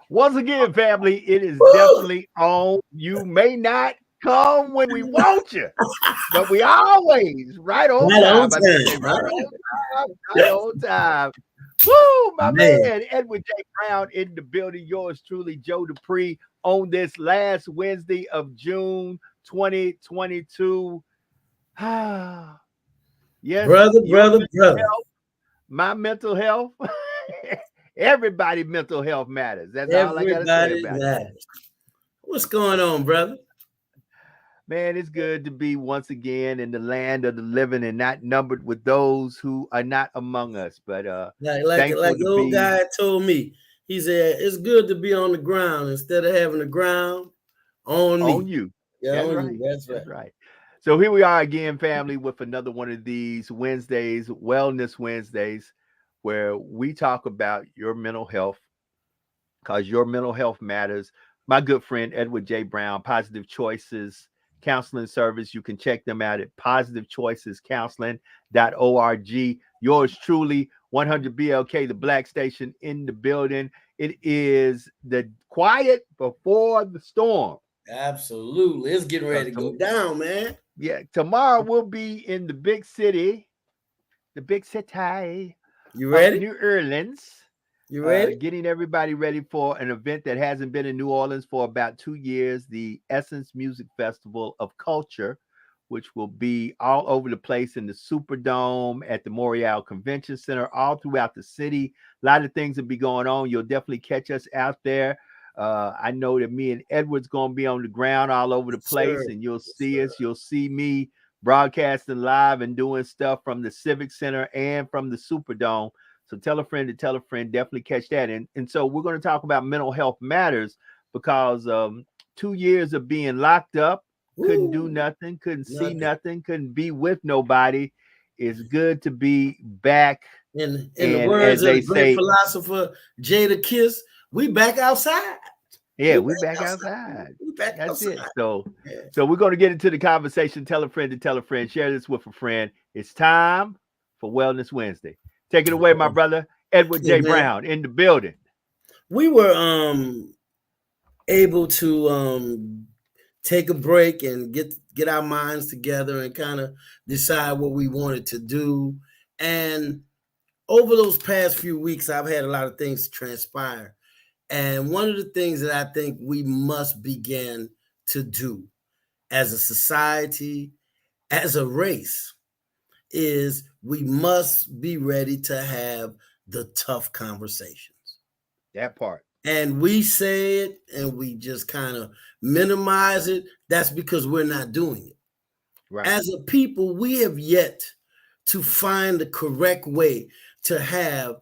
Once again, family, it is definitely on. You may not come when we want you, but we always right on time. I mean, say right on time, right on time. Woo, my man, Edward J. Brown in the building. Yours truly, Joe Dupree, on this last Wednesday of June 2022. Yes, brother. My mental health. Everybody mental health matters. That's all I gotta say about it. What's going on, brother? Man, it's good to be once again in the land of the living and not numbered with those who are not among us. But like the old guy told me, he said it's good to be on the ground instead of having the ground on me. On you. Yeah, that's on right. You. That's right. That's right. So here we are again, family, with another one of these Wednesdays, Wellness Wednesdays, where we talk about your mental health, because your mental health matters. My good friend Edward J. Brown, Positive Choices Counseling Service. You can check them out at positivechoicescounseling.org. Yours truly, 100 BLK, the Black Station in the building. It is the quiet before the storm. Absolutely. It's getting ready to go down, man. Yeah, tomorrow we'll be in the big city, You ready? New Orleans. You ready? Getting everybody ready for an event that hasn't been in New Orleans for about 2 years, the Essence Music Festival of Culture, which will be all over the place in the Superdome, at the Montreal Convention Center, all throughout the city. A lot of things will be going on. You'll definitely catch us out there. I know that me and Edward's going to be on the ground all over the place, and you'll see us. You'll see me broadcasting live and doing stuff from the Civic Center and from the Superdome. So tell a friend to tell a friend, definitely catch that. And so we're going to talk about mental health matters, because 2 years of being locked up, couldn't do nothing, couldn't see nothing, couldn't be with nobody. It's good to be back. In the words of the great philosopher Jada Kiss, we back outside. Yeah, we back outside. That's it. So we're going to get into the conversation. Tell a friend to tell a friend. Share this with a friend. It's time for Wellness Wednesday. Take it away, my brother, Edward J. Brown in the building. We were able to take a break and get our minds together and kind of decide what we wanted to do. And over those past few weeks, I've had a lot of things transpire. And one of the things that I think we must begin to do as a society, as a race, is we must be ready to have the tough conversations. That part. And we say it and we just kind of minimize it. That's because we're not doing it. Right. As a people, we have yet to find the correct way to have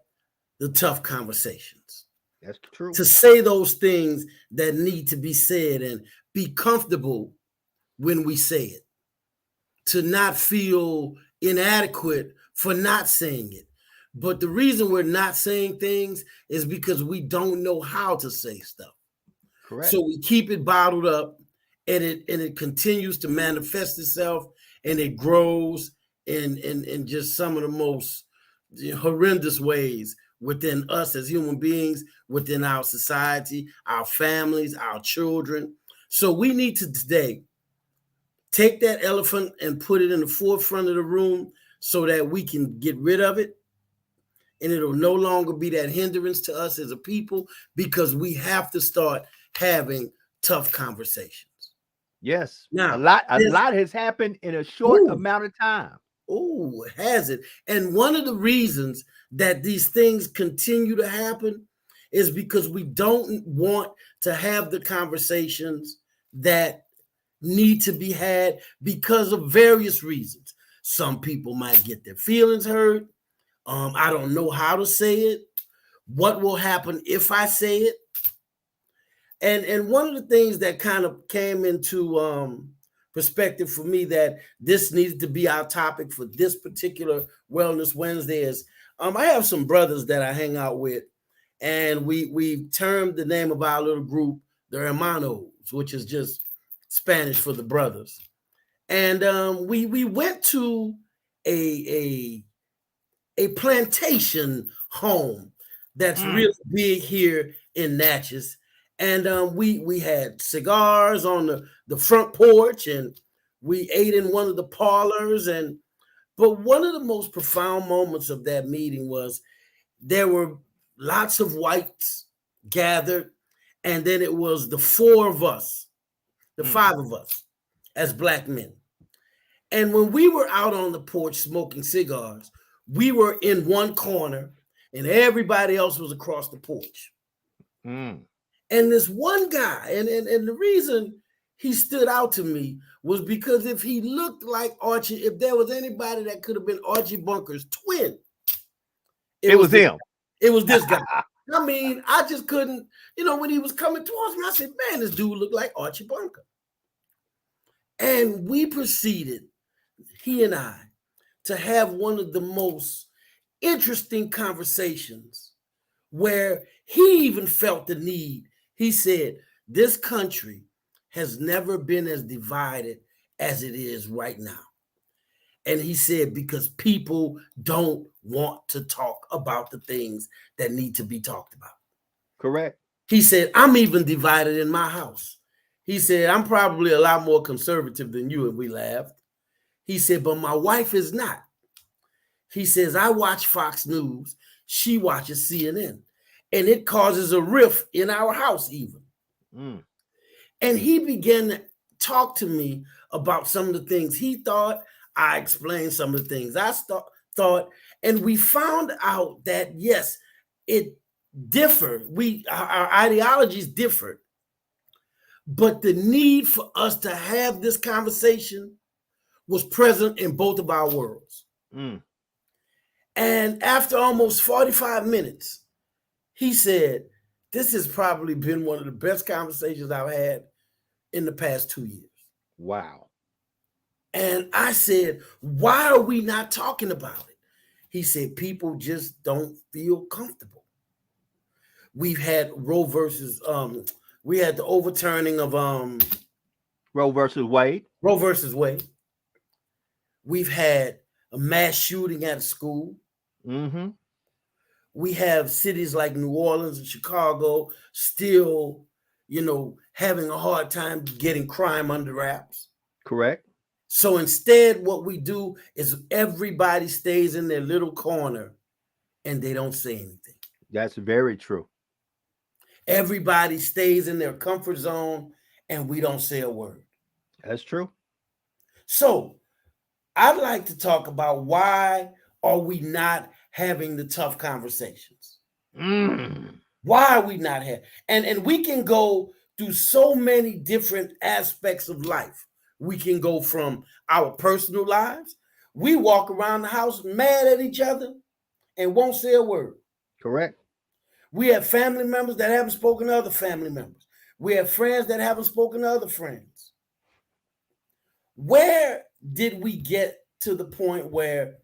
the tough conversations. That's true. To say those things that need to be said and be comfortable when we say it. To not feel inadequate for not saying it. But the reason we're not saying things is because we don't know how to say stuff. Correct. So we keep it bottled up, and it continues to manifest itself, and it grows in just some of the most horrendous ways within us as human beings, within our society, our families, our children. So we need to today take that elephant and put it in the forefront of the room so that we can get rid of it. And it'll no longer be that hindrance to us as a people, because we have to start having tough conversations. Yes. Now, a lot has happened in a short amount of time. Oh, has it? And one of the reasons that these things continue to happen is because we don't want to have the conversations that need to be had because of various reasons. Some people might get their feelings hurt. I don't know how to say it, what will happen if I say it. And one of the things that kind of came into perspective for me that this needed to be our topic for this particular Wellness Wednesday is I have some brothers that I hang out with, and we termed the name of our little group the Hermanos, which is just Spanish for the brothers. And we went to a plantation home that's really big here in Natchez. And we had cigars on the front porch, and we ate in one of the parlors. But one of the most profound moments of that meeting was there were lots of whites gathered, and then it was the four of us, the five of us as black men. And when we were out on the porch smoking cigars, we were in one corner and everybody else was across the porch. And this one guy, and the reason he stood out to me was because if he looked like Archie, if there was anybody that could have been Archie Bunker's twin, it was him. It was this guy. I mean, I just couldn't, when he was coming towards me, I said, man, this dude looked like Archie Bunker. And we proceeded, he and I, to have one of the most interesting conversations where he even felt the need. He said, this country has never been as divided as it is right now. And he said, because people don't want to talk about the things that need to be talked about. Correct. He said, I'm even divided in my house. He said, I'm probably a lot more conservative than you, and we laughed. He said, but my wife is not. He says, I watch Fox News. She watches CNN. And it causes a rift in our house even. And he began to talk to me about some of the things he thought. I explained some of the things I thought. And we found out that, yes, it differed. Our ideologies differed. But the need for us to have this conversation was present in both of our worlds. And after almost 45 minutes, he said, this has probably been one of the best conversations I've had in the past 2 years. Wow. And I said, why are we not talking about it? He said, people just don't feel comfortable. We've had Roe versus, we had the overturning of Roe versus Wade. Roe versus Wade. We've had a mass shooting at a school. We have cities like New Orleans and Chicago still, having a hard time getting crime under wraps. Correct. So instead, what we do is everybody stays in their little corner and they don't say anything. That's very true. Everybody stays in their comfort zone and we don't say a word. That's true. So I'd like to talk about why are we not having the tough conversations? Why are we not having? And we can go through so many different aspects of life. We can go from our personal lives. We walk around the house mad at each other and won't say a word. Correct. We have family members that haven't spoken to other family members. We have friends that haven't spoken to other friends. Where did we get to the point where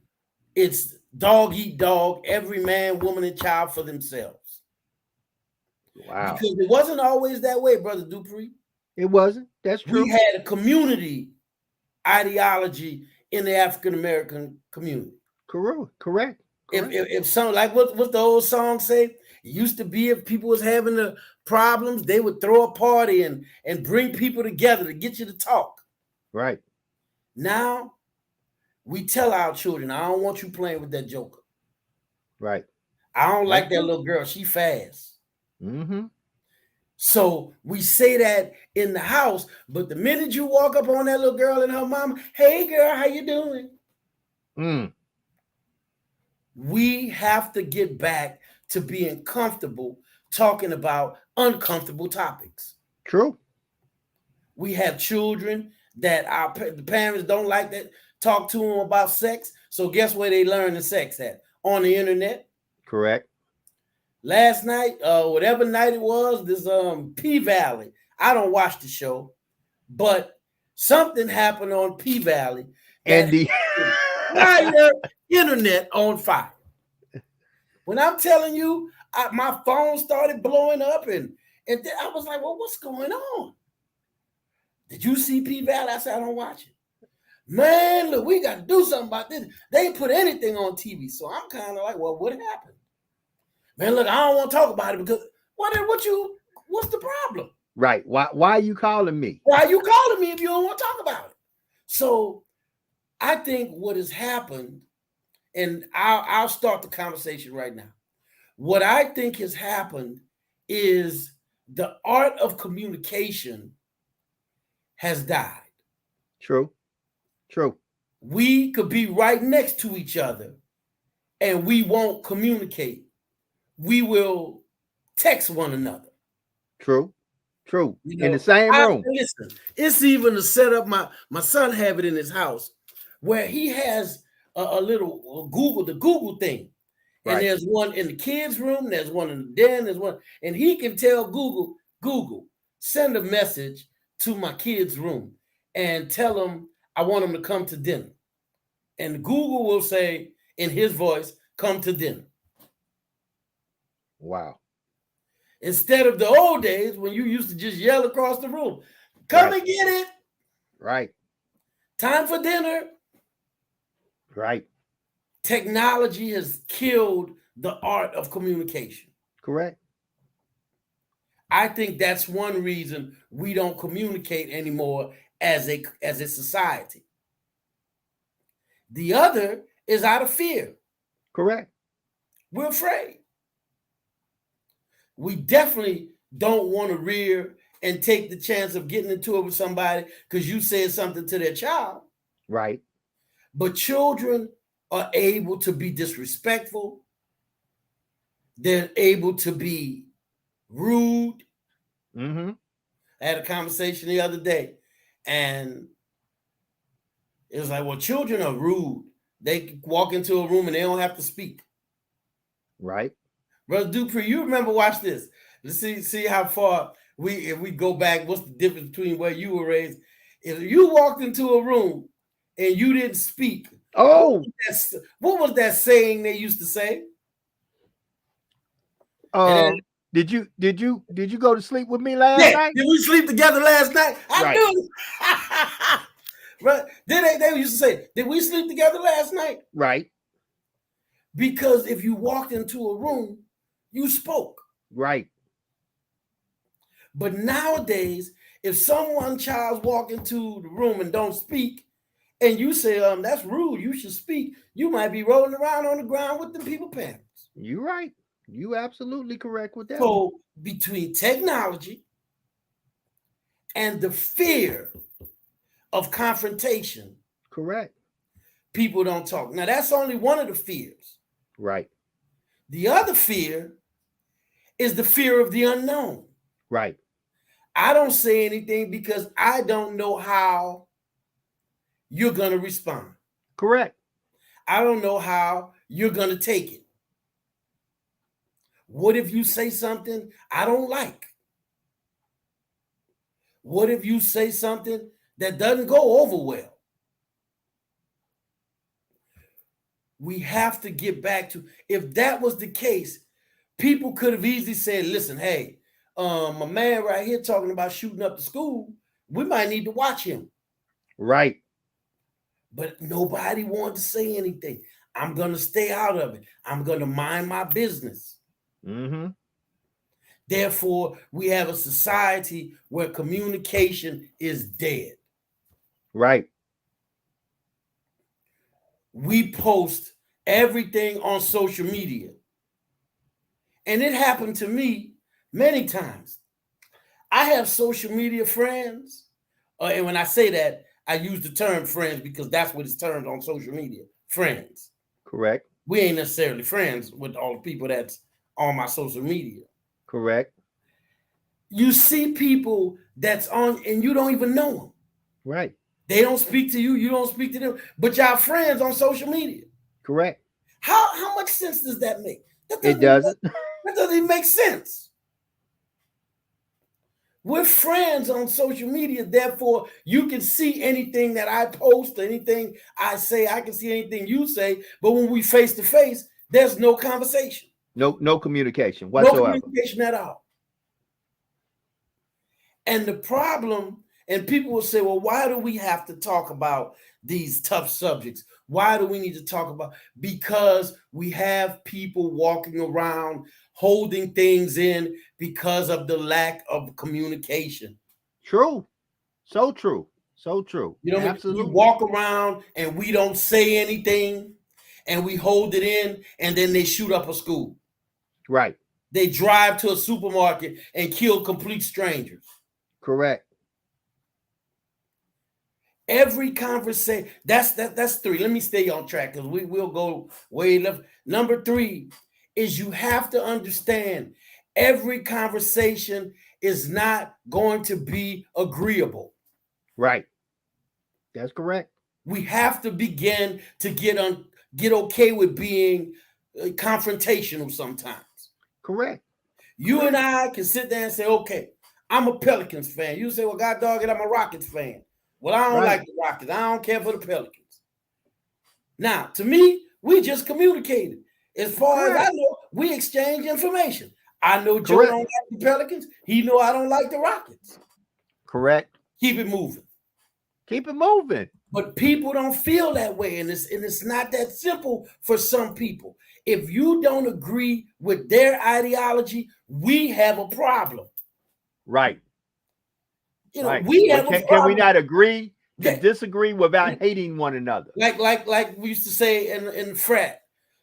it's dog eat dog, every man, woman, and child for themselves? Wow. Because it wasn't always that way, Brother Dupree. It wasn't. That's true. We had a community ideology in the African-American community. Correct. If some, like what the old song say, it used to be if people was having the problems, they would throw a party and bring people together to get you to talk. Right. Now, we tell our children, I don't want you playing with that joker. Right. I don't like that little girl. She fast. Mm-hmm. So we say that in the house, but the minute you walk up on that little girl and her mama, hey girl, how you doing? We have to get back to being comfortable talking about uncomfortable topics. True. We have children that the parents don't like that, talk to them about sex. So guess where they learn the sex at? On the internet. Correct. last night, whatever night it was, this P Valley. I don't watch the show, but something happened on P Valley And that entire internet on fire. When I'm telling you, my phone started blowing up, and then I was like, "Well, what's going on? Did you see P Valley?" I said, "I don't watch it." Man, look, we got to do something about this. They ain't put anything on TV, so I'm kind of like, "Well, what happened?" Man, look, I don't want to talk about it because what's the problem? Right. Why are you calling me? Why are you calling me if you don't want to talk about it? So I think what has happened, and I'll start the conversation right now. What I think has happened is the art of communication has died. True. We could be right next to each other and we won't communicate. We will text one another. True. In the same room. Listen, it's even to set up my son have it in his house where he has a little Google thing. And Right. there's one in the kids' room, there's one in the den, there's one, and he can tell Google, send a message to my kids' room and tell them I want them to come to dinner. And Google will say in his voice, "Come to dinner." Wow. Instead of the old days when you used to just yell across the room, "Come and get it." Right. Time for dinner. Right. Technology has killed the art of communication. Correct. I think that's one reason we don't communicate anymore as a society. The other is out of fear. Correct. We're afraid. We definitely don't want to rear and take the chance of getting into it with somebody because you said something to their child. Right. But children are able to be disrespectful. They're able to be rude. Mm-hmm. I had a conversation the other day, and it was like, well, children are rude. They walk into a room and they don't have to speak. Right. Brother Dupree, you remember, watch this. Let's see how far if we go back, what's the difference between where you were raised? If you walked into a room and you didn't speak, oh, what was that saying they used to say? Did you go to sleep with me last night? Did we sleep together last night? I knew. Right. Then they used to say, did we sleep together last night? Right. Because if you walked into a room, you spoke. Right. But nowadays, if someone child's walk into the room and don't speak, and you say, that's rude, you should speak, you might be rolling around on the ground with the people parents. You're right. You absolutely correct with that. So between technology and the fear of confrontation, correct, people don't talk. Now, that's only one of the fears. Right. The other fear is the fear of the unknown. Right. I don't say anything because I don't know how you're going to respond. Correct. I don't know how you're going to take it. What if you say something I don't like? What if you say something that doesn't go over well? We have to get back to, if that was the case, people could have easily said, listen, hey, my man right here talking about shooting up the school, we might need to watch him. Right. But nobody wanted to say anything. I'm going to stay out of it. I'm going to mind my business. Mm-hmm. Therefore, we have a society where communication is dead. Right. We post everything on social media. And it happened to me many times. I have social media friends. And when I say that, I use the term friends because that's what it's termed on social media. Friends. Correct. We ain't necessarily friends with all the people that's on my social media. Correct. You see people that's on and you don't even know them. Right. They don't speak to you. You don't speak to them. But y'all friends on social media. Correct. How much sense does that make? It doesn't. That doesn't even make sense. We're friends on social media, therefore you can see anything that I post, anything I say, I can see anything you say, but when we face to face, there's no conversation. No communication whatsoever. No communication at all. And the problem, and people will say, well, why do we have to talk about these tough subjects? Why do we need to talk about? Because we have people walking around holding things in because of the lack of communication. True. So true. So true. You know, absolutely. we walk around and we don't say anything and we hold it in, and then they shoot up a school. Right. They drive to a supermarket and kill complete strangers. Correct. Every conversation, that's 3. Let me stay on track because we will go way left. Number 3 is you have to understand every conversation is not going to be agreeable. Right. That's correct. We have to begin to get okay with being confrontational sometimes. Correct. You and I can sit there and say, okay, I'm a Pelicans fan. You say, well, God dog it, I'm a Rockets fan. Well, I don't like the Rockets. I don't care for the Pelicans. Now, to me, we just communicated. As far as I know, we exchange information. I know Joe don't like the Pelicans. He know I don't like the Rockets. Correct. Keep it moving. Keep it moving. But people don't feel that way, and it's not that simple for some people. If you don't agree with their ideology, we have a problem. Right. You know, we have a problem. Can we not agree to disagree without hating one another? Like we used to say in frat,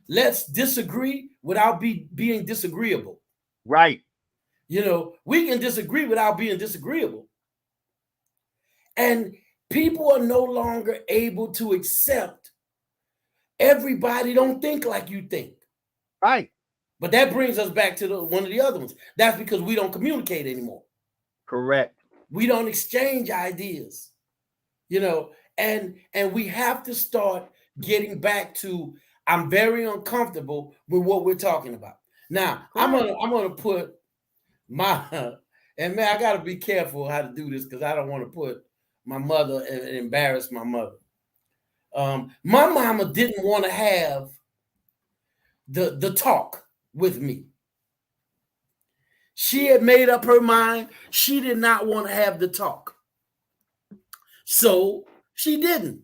let's disagree without being disagreeable. Right. You know, we can disagree without being disagreeable. And people are no longer able to accept everybody don't think like you think. Right. But that brings us back to one of the other ones. That's because we don't communicate anymore. Correct. We don't exchange ideas, you know, and we have to start getting back to, I'm very uncomfortable with what we're talking about. Now, I'm gonna put my, and man, I gotta be careful how to do this because I don't want to put my mother and embarrass my mother. My mama didn't want to have the talk with me. She had made up her mind. She did not want to have the talk. So she didn't.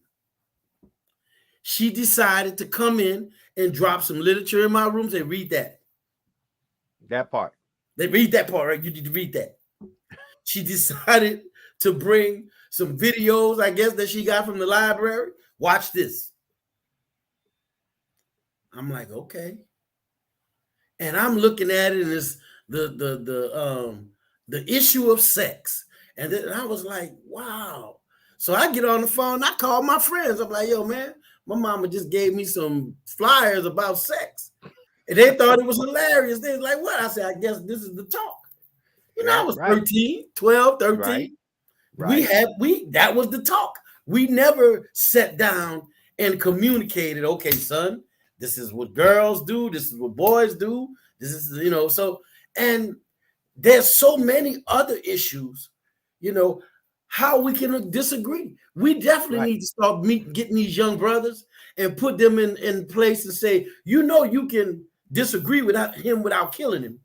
She decided to come in and drop some literature in my rooms and read that. That part. They read that part, right? You need to read that. She decided to bring some videos, I guess, that she got from the library. Watch this. I'm like, okay. And I'm looking at it, and it's the issue of sex. And then I was like, wow. So I get on the phone, I call my friends. I'm like, yo, man, my mama just gave me some flyers about sex. And they thought it was hilarious. They was like, what? I said, I guess this is the talk. You know, I was 13, 12, 13. Right. That was the talk. We never sat down and communicated, okay, son, this is what girls do. This is what boys do. This is, you know, so, and there's so many other issues, you know, how we can disagree. We definitely need to start getting these young brothers and put them in place and say, you know, you can disagree without killing him.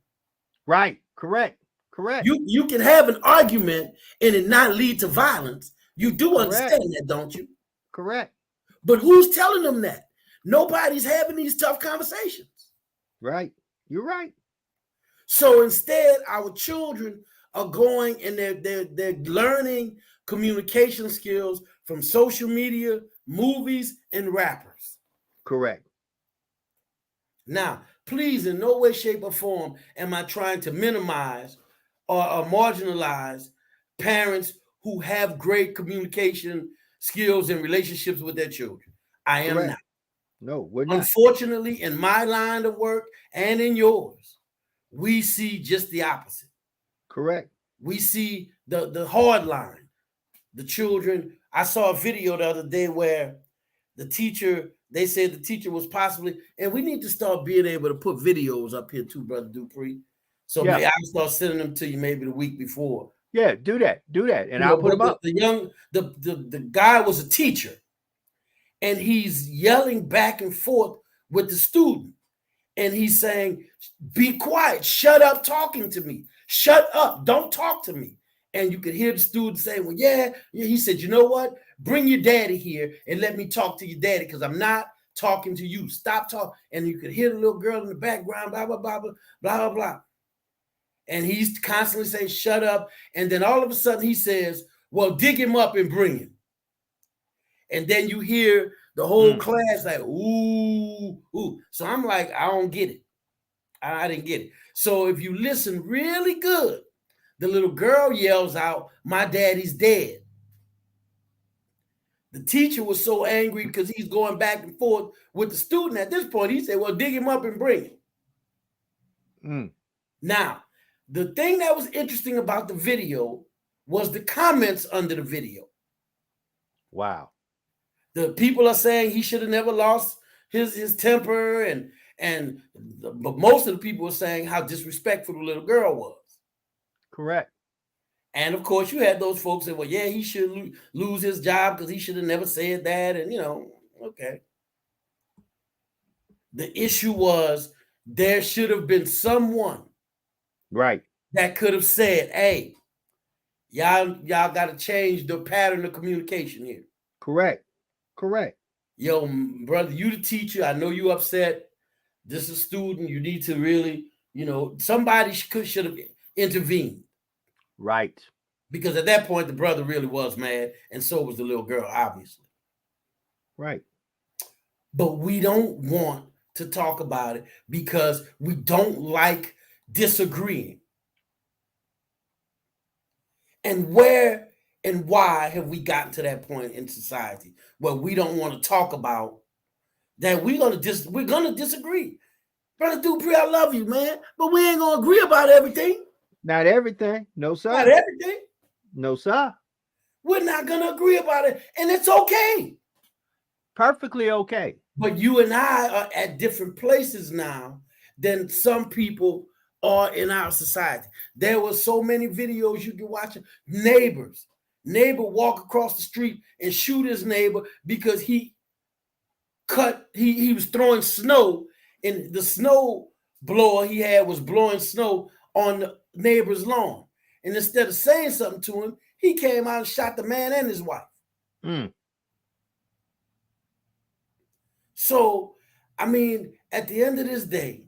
Right. Correct. You can have an argument and it not lead to violence. You do understand that, don't you? Correct. But who's telling them that? Nobody's having these tough conversations. Right. You're right. So instead, our children are going and they're learning communication skills from social media, movies, and rappers. Correct. Now, please, in no way, shape, or form am I trying to minimize or marginalize parents who have great communication skills and relationships with their children. I am not. No, we're not. Unfortunately, in my line of work and in yours, we see just the opposite. Correct. We see the hard line. The children, I saw a video the other day where the teacher, they said the teacher was possibly, and we need to start being able to put videos up here too, Brother Dupree. So Yeah. maybe I'll start sending them to you maybe the week before. Yeah, do that, and I'll put them up. The guy was a teacher, and he's yelling back and forth with the student, and he's saying, "Be quiet, shut up talking to me, shut up, don't talk to me." And you could hear the student say, "Well, yeah." He said, "You know what? Bring your daddy here and let me talk to your daddy, because I'm not talking to you. Stop talking." And you could hear the little girl in the background, blah, blah, blah, blah, blah, blah, blah. And he's constantly saying, "Shut up." And then all of a sudden he says, "Well, dig him up and bring him." And then you hear the whole class like, "Ooh, ooh." So I'm like, I don't get it. I didn't get it. So if you listen really good, the little girl yells out, "My daddy's dead." The teacher was so angry because he's going back and forth with the student. At this point, he said, "Well, dig him up and bring him." Now, the thing that was interesting about the video was the comments under the video. Wow. The people are saying he should have never lost his temper, but most of the people were saying how disrespectful the little girl was. Correct. And of course, you had those folks that, "Well, yeah, he should lose his job because he should have never said that." And okay. The issue was there should have been someone, right, that could have said, "Hey, y'all got to change the pattern of communication here." Correct. "Yo, brother, you the teacher. I know you upset. This is a student. You need to really, somebody should have intervened." Right. Because at that point, the brother really was mad, and so was the little girl, obviously. Right. But we don't want to talk about it because we don't like disagreeing. And where and why have we gotten to that point in society where we don't want to talk about that? We're gonna disagree. Brother Dupree, I love you, man, but we ain't gonna agree about everything. Not everything. No, sir. Not everything. No, sir. We're not gonna agree about it, and it's okay. Perfectly okay. But you and I are at different places now than some people are in our society. There were so many videos you can watch. Neighbor walk across the street and shoot his neighbor because he was throwing snow, and the snow blower he had was blowing snow on the neighbor's lawn. And instead of saying something to him, he came out and shot the man and his wife. So, I mean, at the end of this day,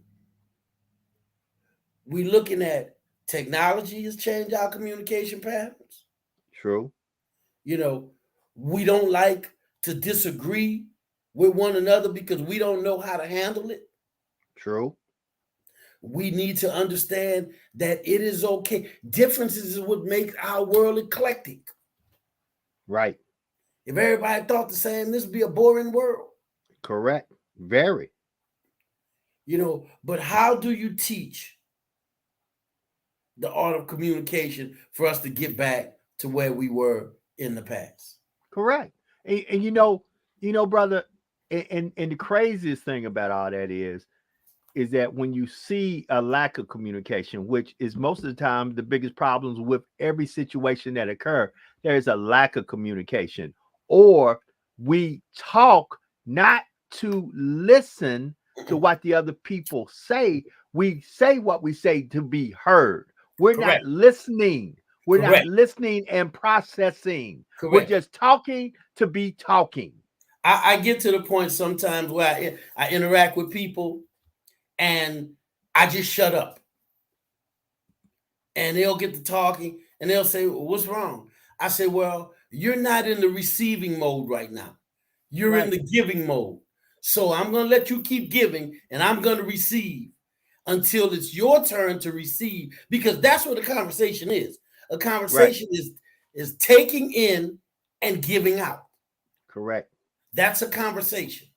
we're looking at technology has changed our communication patterns. True. We don't like to disagree with one another because we don't know how to handle it. True. We need to understand that it is okay. Differences is what makes our world eclectic. Right. If everybody thought the same, this would be a boring world. Correct. Very. But how do you teach the art of communication for us to get back to where we were in the past? Correct. And brother, and the craziest thing about all that is that when you see a lack of communication, which is most of the time the biggest problems with every situation that occur, there is a lack of communication, or we talk not to listen to what the other people say. We say what we say to be heard. We're Correct. not listening. We're Correct. not listening and processing. Correct. We're just talking to be talking. I get to the point sometimes where I interact with people and I just shut up. And they'll get to talking and they'll say, "Well, what's wrong?" I say, "Well, you're not in the receiving mode right now. You're in the giving mode. So I'm going to let you keep giving and I'm going to receive until it's your turn to receive," because that's what a conversation is. A conversation is taking in and giving out. Correct. That's a conversation.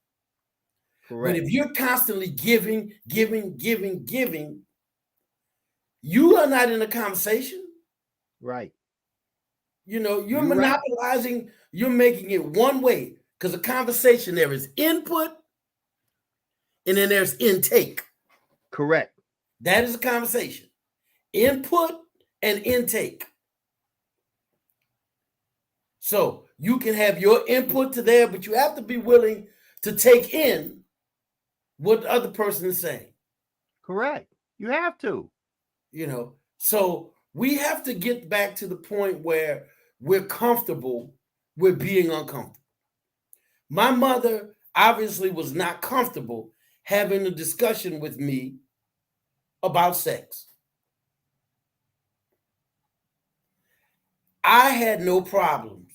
Correct. But if you're constantly giving, you are not in a conversation. Right. You're monopolizing, you're making it one way, because a conversation, there is input and then there's intake. Correct. That is a conversation. input and intake. So you can have your input to there, but you have to be willing to take in what the other person is saying. Correct. You have to. So we have to get back to the point where we're comfortable with being uncomfortable. My mother obviously was not comfortable having a discussion with me about sex. I had no problems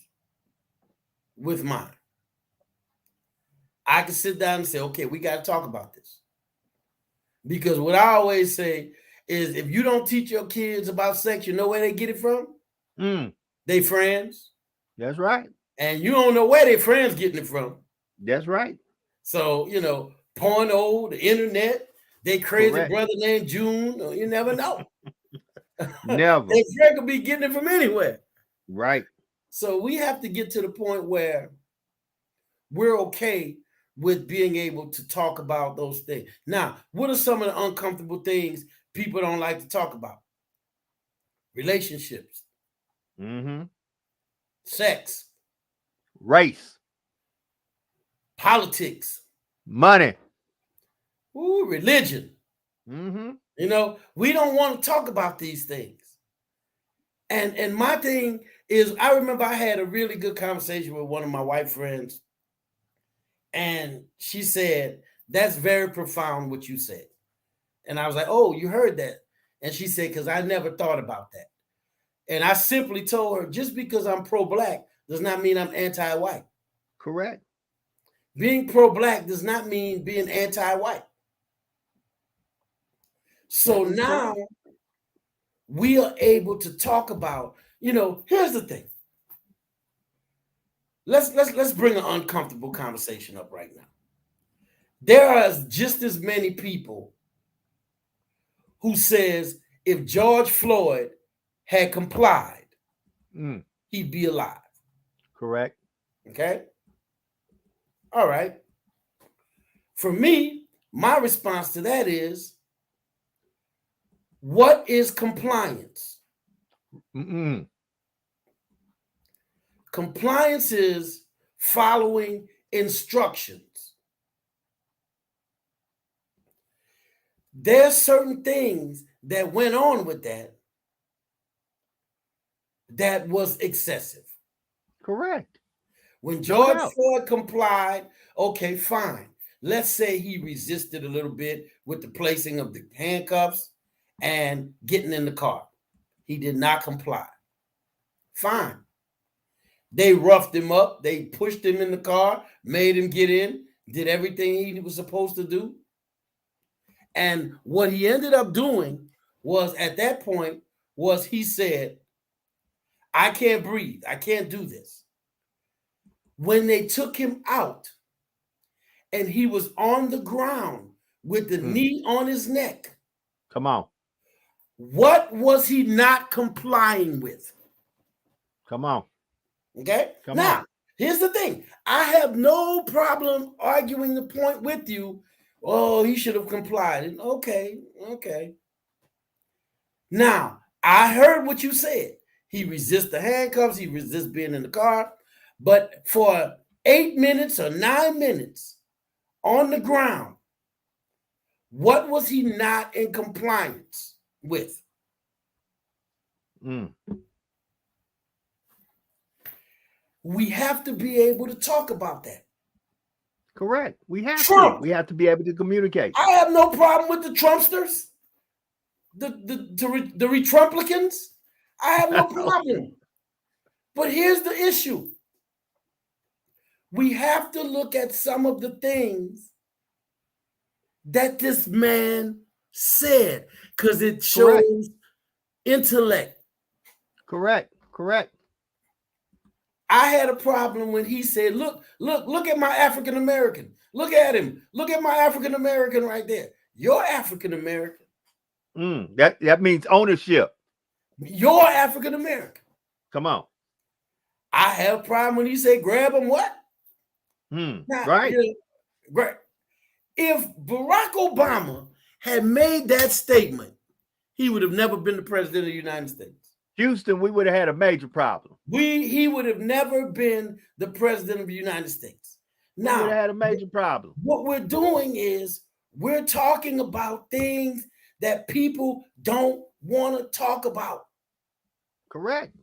with mine. I could sit down and say, okay, we got to talk about this. Because what I always say is, if you don't teach your kids about sex, you know where they get it from? They friends. That's right. And you don't know where their friends getting it from. That's right. So, porno, the internet, they crazy Correct. brother named June, you never know. Never. Their friend could be getting it from anywhere. Right. So we have to get to the point where we're okay with being able to talk about those things. Now, what are some of the uncomfortable things people don't like to talk about? Relationships, sex, race, politics, money, religion. We don't want to talk about these things. And my thing is, I remember I had a really good conversation with one of my white friends, and she said, "That's very profound what you said." And I was like, "Oh, you heard that?" And she said, "Because I never thought about that." And I simply told her, just because I'm pro-black does not mean I'm anti-white. Correct. Being pro-black does not mean being anti-white. So now we are able to talk about, here's the thing. Let's bring an uncomfortable conversation up right now. There are just as many people who says if George Floyd had complied, he'd be alive. Correct. Okay. All right. For me, my response to that is, what is compliance? Compliance is following instructions. There's certain things that went on with that was excessive. Correct. When George Floyd complied, okay, fine. Let's say he resisted a little bit with the placing of the handcuffs and getting in the car. He did not comply. Fine. They roughed him up. They pushed him in the car, made him get in, did everything he was supposed to do. And what he ended up doing was, at that point, was he said, "I can't breathe. I can't do this." When they took him out and he was on the ground with the knee on his neck. Come on. What was he not complying with? Come on. Okay. Now, here's the thing. I have no problem arguing the point with you. Oh, he should have complied. Okay. Now, I heard what you said. He resists the handcuffs. He resists being in the car. But for 8 minutes or 9 minutes on the ground, what was he not in compliance with? We have to be able to talk about that. Correct. We have to. We have to be able to communicate. I have no problem with the Trumpsters, the Retrumplicans. I have no problem. But here's the issue. We have to look at some of the things that this man said, because it shows intellect. Correct. I had a problem when he said, look at my African American. Look at him. Look at my African American right there. You're African American. That means ownership. You're African American. Come on. I have a problem when he said, grab him what? Now, right. If Barack Obama had made that statement he would have never been the president of the United States. Houston, we would have had a major problem. He would have never been the president of the United States. We would have Now, had a major problem. what we're doing is we're talking about things that people don't want to talk about. Correct.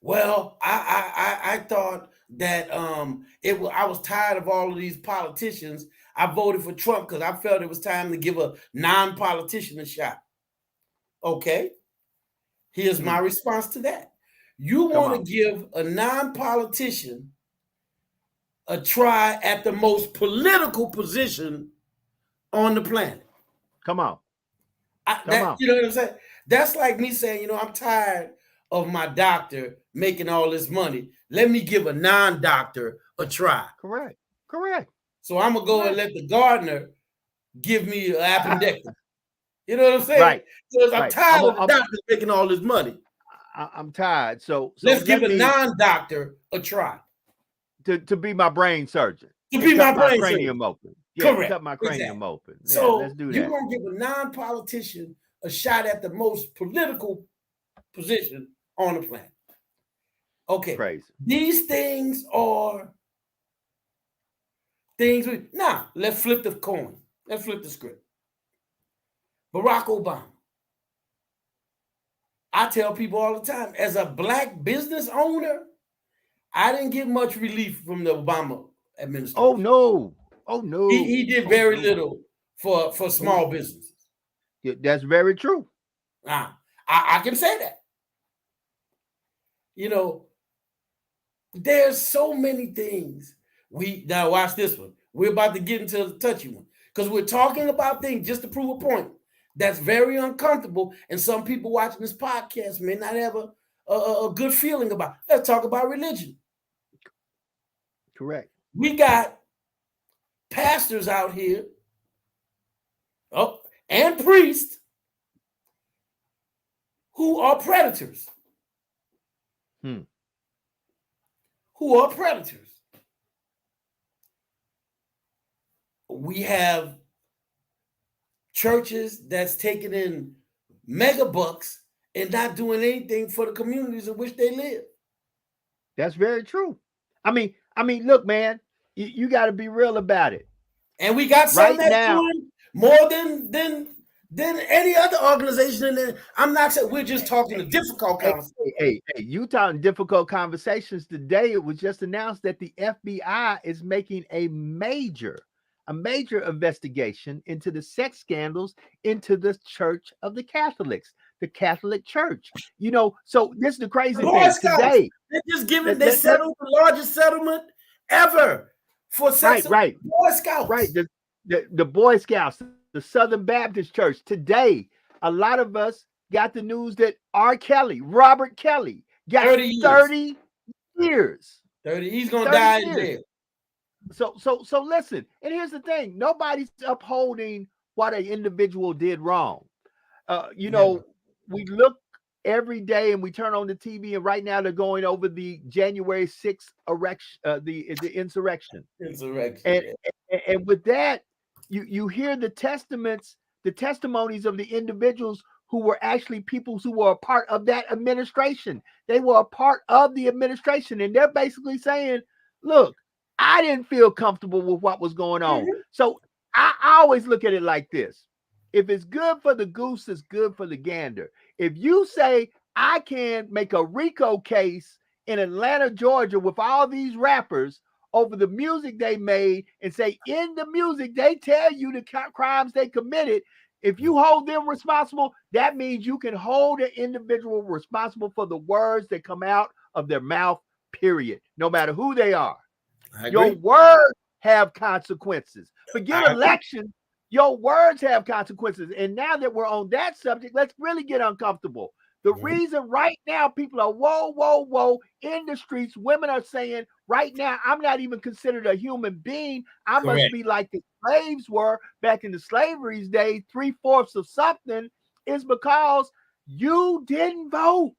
Well, I thought that I was tired of all of these politicians. I voted for Trump because I felt it was time to give a non-politician a shot. Okay. Here's my response to that. You want to give a non-politician a try at the most political position on the planet. Come on. You know what I'm saying? That's like me saying, I'm tired of my doctor making all this money. Let me give a non-doctor a try. Correct. So I'm going to go and let the gardener give me an appendectomy. You know what I'm saying? Right. Because I'm tired of the doctor making all this money. I'm tired. So let's give a non-doctor a try. To be my brain surgeon. To be my brain cranium open. Yeah, correct. Cut my cranium open. Yeah, so let's do that. You're going to give a non-politician a shot at the most political position on the planet. Okay. Crazy. These things are things now let's flip the coin. Let's flip the script. Barack Obama. I tell people all the time, as a Black business owner, I didn't get much relief from the Obama administration. Oh no. He did very little for small businesses. Yeah, that's very true. I can say that. There's so many things. Now watch this one. We're about to get into the touchy one because we're talking about things just to prove a point that's very uncomfortable, and some people watching this podcast may not have a good feeling about. Let's talk about religion. Correct. We got pastors out here, and priests who are predators. Who are predators. We have churches that's taking in mega bucks and not doing anything for the communities in which they live. That's very true. I mean, look, man, you got to be real about it. And we got some that's doing more than any other organization in there. I'm not saying we're just talking a difficult conversation. Hey, you talking difficult conversations today. It was just announced that the FBI is making a major investigation into the sex scandals into the Church of the Catholics, the Catholic Church. So this is the crazy thing today. They're just giving. They settled the largest settlement ever for sex. Right. Boy Scouts. Right. The Boy Scouts, the Southern Baptist Church. Today, a lot of us got the news that Robert Kelly, got 30 years. 30. He's gonna die in jail. So listen, and here's the thing: nobody's upholding what an individual did wrong. We look every day and we turn on the TV, and right now they're going over the January 6th the insurrection. And with that, you hear the testimonies of the individuals who were actually people who were a part of that administration. They were a part of the administration, and they're basically saying, look, I didn't feel comfortable with what was going on. So I always look at it like this. If it's good for the goose, it's good for the gander. If you say I can make a RICO case in Atlanta, Georgia with all these rappers over the music they made and say in the music they tell you the crimes they committed, if you hold them responsible, that means you can hold an individual responsible for the words that come out of their mouth, period, no matter who they are. Your words have consequences. Forget elections. Your words have consequences. And now that we're on that subject, let's really get uncomfortable. The reason right now people are whoa in the streets, women are saying right now, I'm not even considered a human being. I must be like the slaves were back in the slavery's days, 3/4 of something, is because you didn't vote.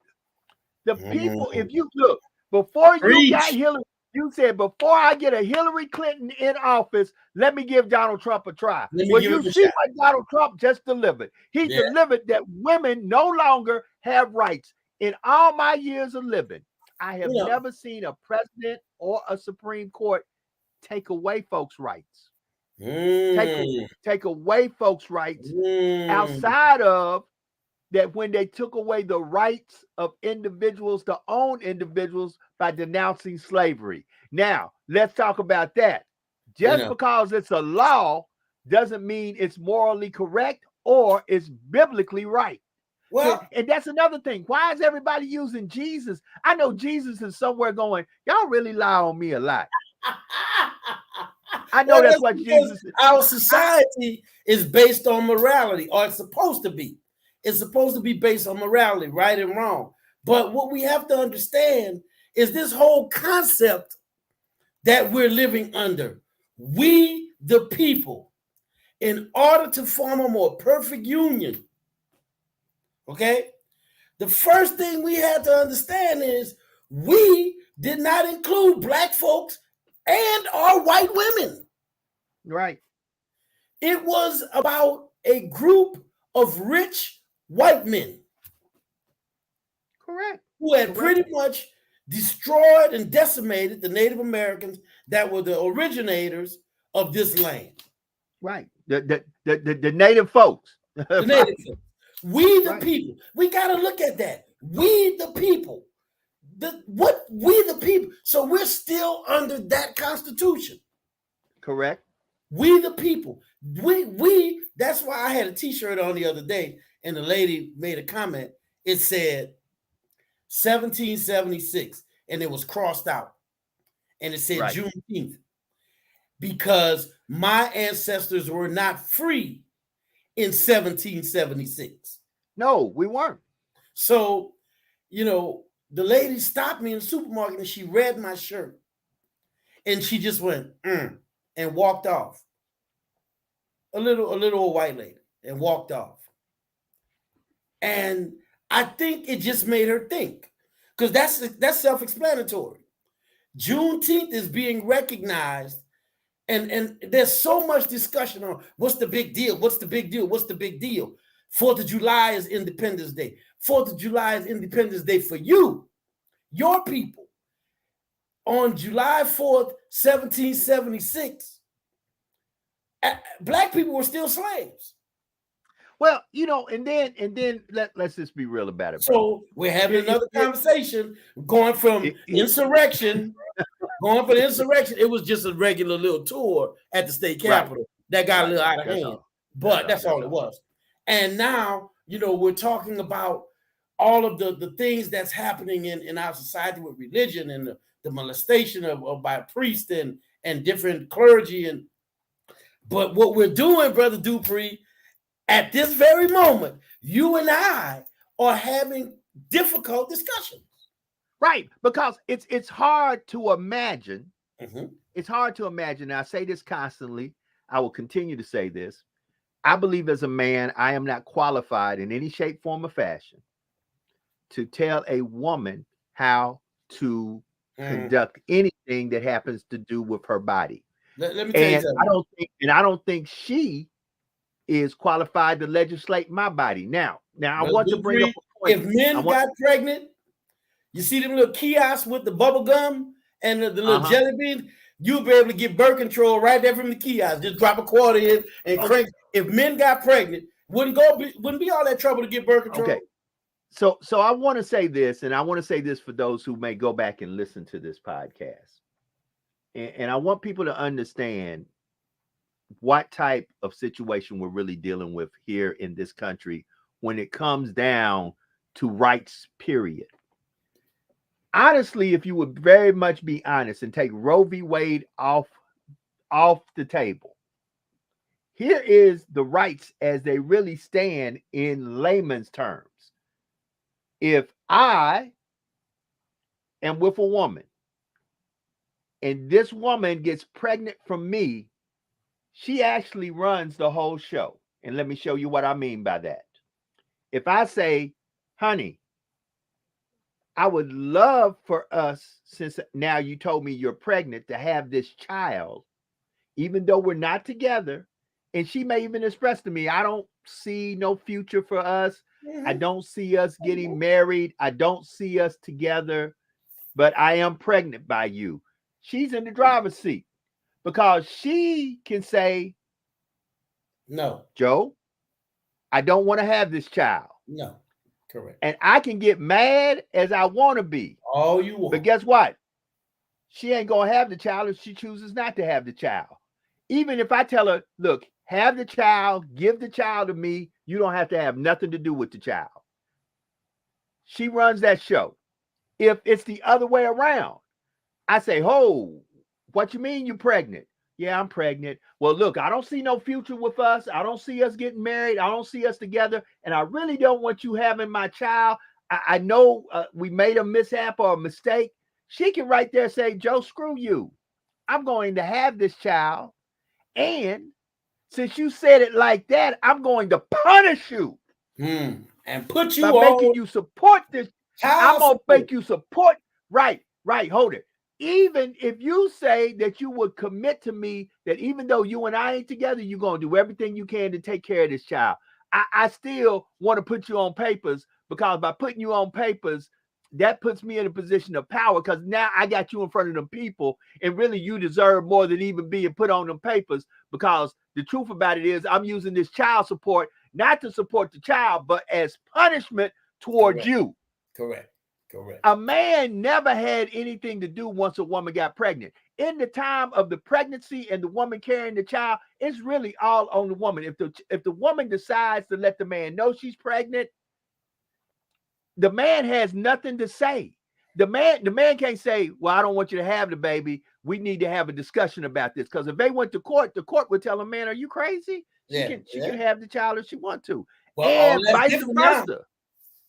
The people, if you look, before you got Hillary, You said, before I get a Hillary Clinton in office, let me give Donald Trump a try. Well, you see what Donald Trump just delivered. He delivered that women no longer have rights. In all my years of living, I have never seen a president or a Supreme Court take away folks' rights. Take away folks' rights outside of that, when they took away the rights of individuals to own individuals by denouncing slavery. Now, let's talk about that. Just because it's a law doesn't mean it's morally correct or it's biblically right. Well, and that's another thing. Why is everybody using Jesus? I know Jesus is somewhere going, y'all really lie on me a lot. I know that's what Jesus is. Our society is based on morality, or it's supposed to be. It's supposed to be based on morality, right and wrong. But what we have to understand is this whole concept that we're living under. We, the people, in order to form a more perfect union, okay, the first thing we had to understand is we did not include black folks and or white women. Right. It was about a group of rich white men. Correct. Who had pretty much destroyed and decimated the Native Americans that were the originators of this land. Right. The native folks. The native folks. We the people. We got to look at that. We the people. We the people. So we're still under that Constitution. Correct. We the people. We that's why I had a t-shirt on the other day, and the lady made a comment. It said 1776, and it was crossed out, and it said Juneteenth, because my ancestors were not free in 1776. No, we weren't. So, the lady stopped me in the supermarket and she read my shirt, and she just went and walked off. A little old white lady, and walked off. And I think it just made her think, because that's self-explanatory. Juneteenth is being recognized, and there's so much discussion on what's the big deal, what's the big deal, what's the big deal. 4th of July is Independence Day. 4th of July is Independence Day for you, your people. On July 4th, 1776, black people were still slaves. Well, and then let's just be real about it. So bro. We're having another conversation, going from insurrection, going for the insurrection. It was just a regular little tour at the state capitol that got a little out of hand, but that's all it was. And now, we're talking about all of the things that's happening in our society with religion, and the molestation of by priests and different clergy. But what we're doing, Brother Dupree, at this very moment, you and I are having difficult discussions. Right, because it's hard to imagine. Mm-hmm. It's hard to imagine. I say this constantly. I will continue to say this. I believe as a man, I am not qualified in any shape, form, or fashion to tell a woman how to conduct anything that happens to do with her body. Let me tell you something. I don't think she is qualified to legislate my body. Now I want to bring up a point. If men got pregnant, you see them little kiosks with the bubble gum and the little jelly beans, you'll be able to get birth control right there from the kiosk. Just drop a quarter in and crank. If men got pregnant, wouldn't be all that trouble to get birth control. Okay. So I want to say this, and I want to say this for those who may go back and listen to this podcast. And I want people to understand what type of situation we're really dealing with here in this country when it comes down to rights, period. Honestly, if you would very much be honest and take Roe v. Wade off the table, here is the rights as they really stand in layman's terms. If I am with a woman and this woman gets pregnant from me, she actually runs the whole show. And let me show you what I mean by that. If I say, honey, I would love for us, since now you told me you're pregnant, to have this child, even though we're not together. And she may even express to me, I don't see no future for us. I don't see us getting married. I don't see us together, but I am pregnant by you. She's in the driver's seat because she can say, No, Joe, I don't want to have this child. no, correct. And I can get mad as I want to be. All you want. But guess what? She ain't going to have the child if she chooses not to have the child. Even if I tell her, look, have the child, give the child to me, you don't have to have nothing to do with the child. She runs that show. If it's the other way around, I say, oh, what you mean you're pregnant? Yeah, I'm pregnant. Well, look, I don't see no future with us. I don't see us getting married. I don't see us together. And I really don't want you having my child. I know we made a mishap or a mistake. She can right there say, Joe, screw you. I'm going to have this child. And since you said it like that, I'm going to punish you. And put you by on making you support this. I'm going to support. make you support. Right, hold it. Even if you say that you would commit to me that even though you and I ain't together, you're going to do everything you can to take care of this child. I still want to put you on papers, because by putting you on papers, that puts me in a position of power, because now I got you in front of them people, and really you deserve more than even being put on them papers, because the truth about it is I'm using this child support not to support the child, but as punishment towards you. Correct. A man never had anything to do once a woman got pregnant. In the time of the pregnancy and the woman carrying the child, it's really all on the woman. If the woman decides to let the man know she's pregnant, the man has nothing to say. The man can't say, well, I don't want you to have the baby. We need to have a discussion about this. Because if they went to court, the court would tell a man, are you crazy? She can have the child if she wants to. Well, and vice versa.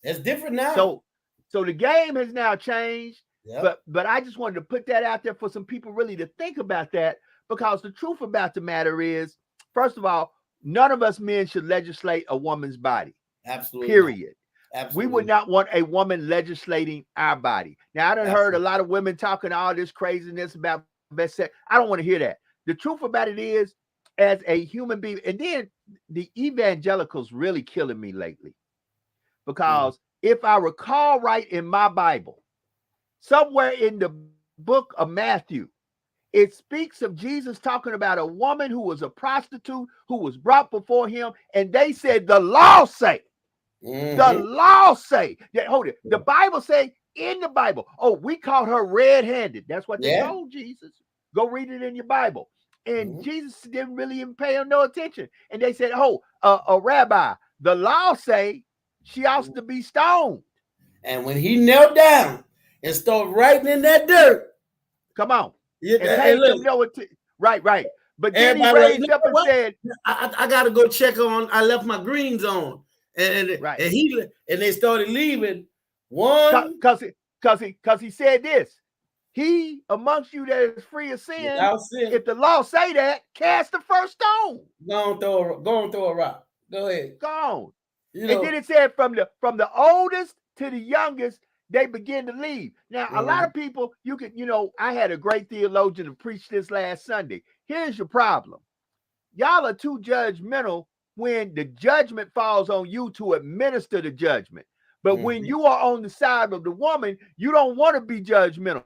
It's different now. So the game has now changed. Yep. But I just wanted to put that out there for some people really to think about that, because the truth about the matter is, first of all, none of us men should legislate a woman's body. Absolutely. Period. Absolutely. We would not want a woman legislating our body. Now, I done heard a lot of women talking all this craziness about best sex. I don't want to hear that. The truth about it is, as a human being, and then the evangelicals really killing me lately, because if I recall right in my Bible, somewhere in the book of Matthew, it speaks of Jesus talking about a woman who was a prostitute who was brought before him, and they said, the law say. The law say that. Hold it. The Bible say in the Bible. Oh, we caught her red-handed. That's what they told Jesus. Go read it in your Bible. And Jesus didn't really even pay her no attention. And they said, oh, a rabbi, the law say she ought to be stoned. And when he knelt down and started writing in that dirt, come on. Right. But then he raised up and said, I gotta go check on. I left my greens on. And they started leaving one because he said this. He amongst you that is free of sin, if the law say that, cast the first stone. Go and throw a rock. Go ahead. Go on. And then it said from the oldest to the youngest, they begin to leave. Now, a lot of people, I had a great theologian to preach this last Sunday. Here's your problem. Y'all are too judgmental when the judgment falls on you to administer the judgment. But when you are on the side of the woman, you don't want to be judgmental.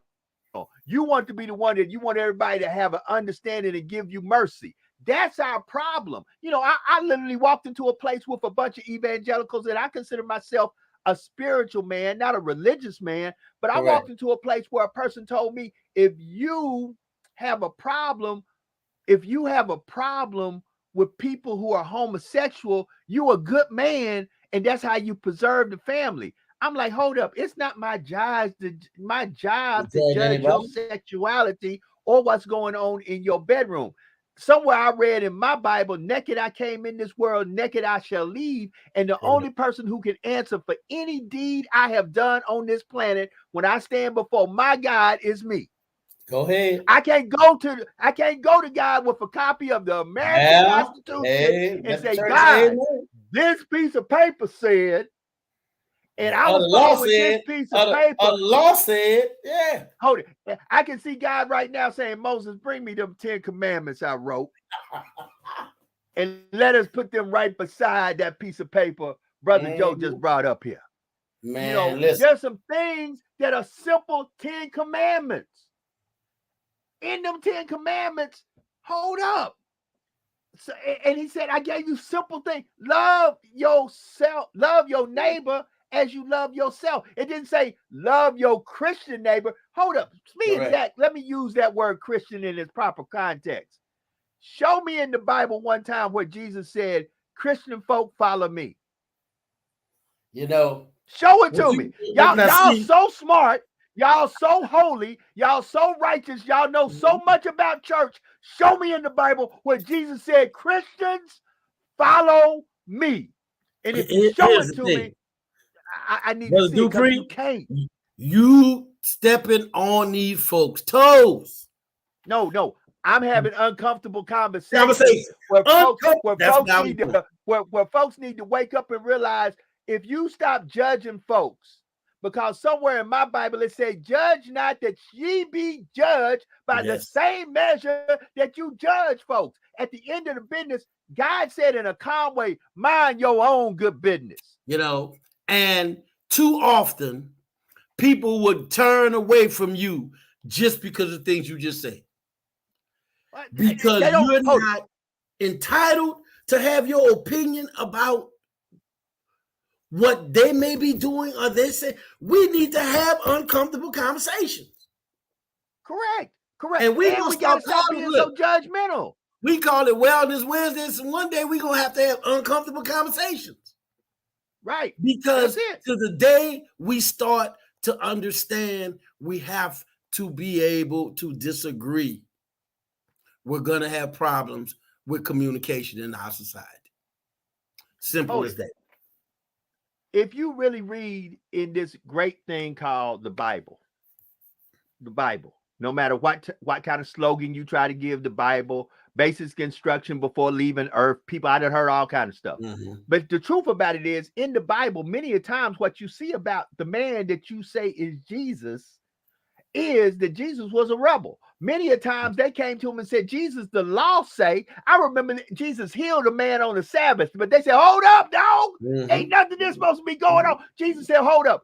You want to be the one that you want everybody to have an understanding and give you mercy. That's our problem. I literally walked into a place with a bunch of evangelicals, and I consider myself a spiritual man, not a religious man. But I walked into a place where a person told me, if you have a problem with people who are homosexual, you're a good man, and that's how you preserve the family. I'm like, hold up, it's not my job to judge your sexuality or what's going on in your bedroom. Somewhere I read in my Bible, naked I came in this world, naked I shall leave. And the only person who can answer for any deed I have done on this planet when I stand before my God is me. Go ahead. I can't go to God with a copy of the American Constitution and say, God, this piece of paper said, And I The was law following this said, piece of paper. the law said, yeah. Hold it. I can see God right now saying, Moses, bring me them 10 commandments I wrote. And let us put them right beside that piece of paper Brother Joe just brought up here. Man, there's some things that are simple 10 commandments. In them 10 commandments, hold up. So, and he said, I gave you simple things. Love yourself, love your neighbor as you love yourself. It didn't say love your Christian neighbor. Hold up. Me and Zach, let me use that word Christian in its proper context. Show me in the Bible one time where Jesus said, Christian folk follow me. Show it to me. Y'all so smart. Y'all so holy. Y'all so righteous. Y'all know so much about church. Show me in the Bible where Jesus said, Christians follow me. And if you show it to me, I need to see it, because you can't. You stepping on these folks' toes. No. I'm having uncomfortable conversations where folks need to wake up and realize, if you stop judging folks, because somewhere in my Bible it says, judge not that ye be judged by the same measure that you judge folks. At the end of the business, God said in a calm way, mind your own good business. And too often people would turn away from you just because of things you just said. Because you're not entitled to have your opinion about what they may be doing, or they say. We need to have uncomfortable conversations. Correct. And we gotta stop being so judgmental. We call it Wellness Wednesdays, and one day we're gonna have to have uncomfortable conversations. Right. Because to the day we start to understand we have to be able to disagree, we're gonna have problems with communication in our society. Simple as that. If you really read in this great thing called the Bible, no matter what kind of slogan you try to give the Bible, basic instruction before leaving earth, people, I done heard all kind of stuff. But the truth about it is, in the Bible, many a times what you see about the man that you say is Jesus is that Jesus was a rebel. Many a times they came to him and said, Jesus, the law say. I remember Jesus healed a man on the Sabbath, but they said, hold up, dog. Ain't nothing that's supposed to be going on. Jesus said, hold up.